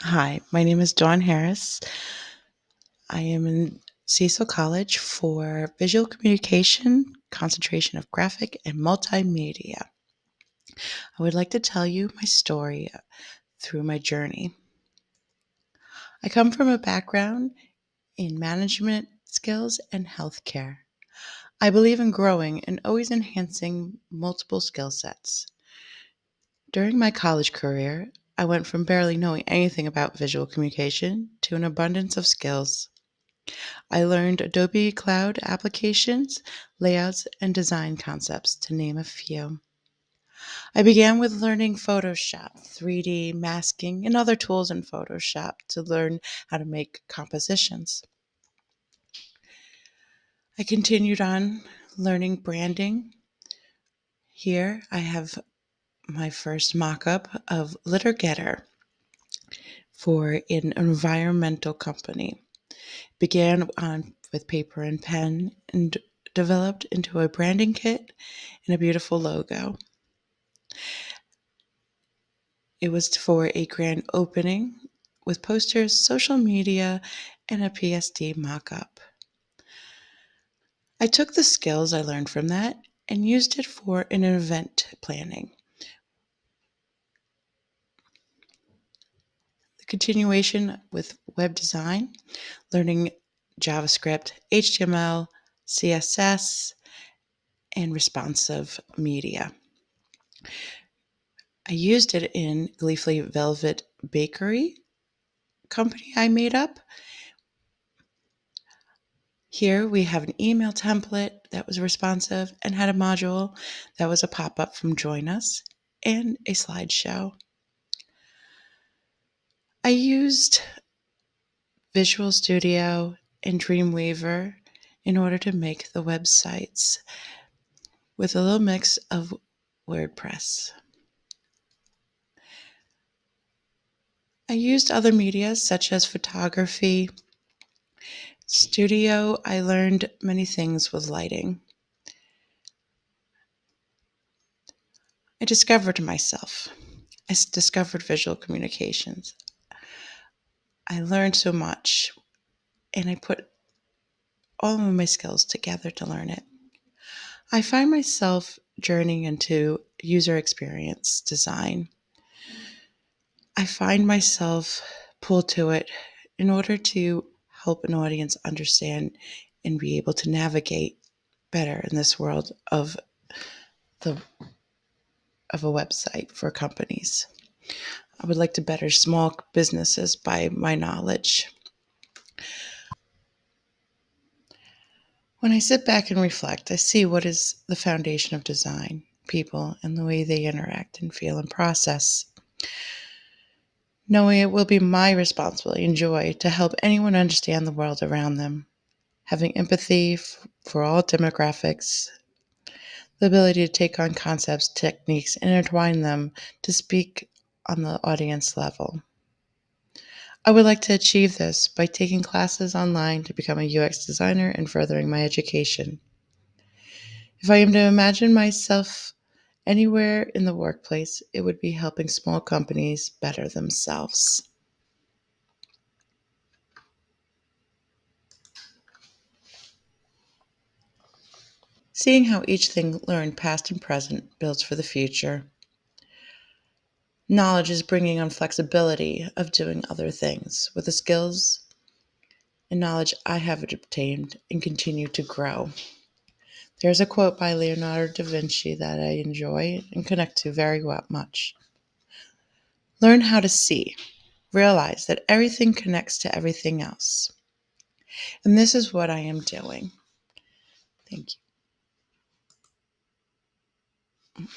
Hi, my name is Dawn Harris. I am in Cecil College for Visual Communication, concentration of graphic and multimedia. I would like to tell you my story through my journey. I come from a background in management skills and healthcare. I believe in growing and always enhancing multiple skill sets. During my college career, I went from barely knowing anything about visual communication to an abundance of skills. I learned Adobe Cloud applications, layouts, and design concepts, to name a few. I began with learning Photoshop, 3D masking, and other tools in Photoshop to learn how to make compositions. I continued on learning branding. Here I have my first mock-up of Litter Getter for an environmental company. Began on with paper and pen and developed into a branding kit and a beautiful logo. It was for a grand opening with posters, social media, and a PSD mock-up. I took the skills I learned from that and used it for an event planning. The continuation with web design, learning JavaScript, HTML, CSS, and responsive media. I used it in Gleefully Velvet Bakery company I made up. Here we have an email template that was responsive and had a module that was a pop-up from Join Us and a slideshow. I used Visual Studio and Dreamweaver in order to make the websites with a little mix of WordPress. I used other media such as photography. Studio, I learned many things with lighting. I discovered myself. I discovered visual communications. I learned so much, and I put all of my skills together to learn it. I find myself journeying into user experience design. I find myself pulled to it in order to help an audience understand and be able to navigate better in this world of a website for companies. I would like to better small businesses by my knowledge. When I sit back and reflect, I see what is the foundation of design, people, and the way they interact and feel and process. Knowing it will be my responsibility and joy to help anyone understand the world around them. Having empathy for all demographics, the ability to take on concepts, techniques, and intertwine them to speak on the audience level. I would like to achieve this by taking classes online to become a UX designer and furthering my education. If I am to imagine myself anywhere in the workplace, it would be helping small companies better themselves. Seeing how each thing learned past and present builds for the future. Knowledge is bringing on flexibility of doing other things with the skills and knowledge I have obtained and continue to grow. There's a quote by Leonardo da Vinci that I enjoy and connect to very much. Learn how to see. Realize that everything connects to everything else. And this is what I am doing. Thank you.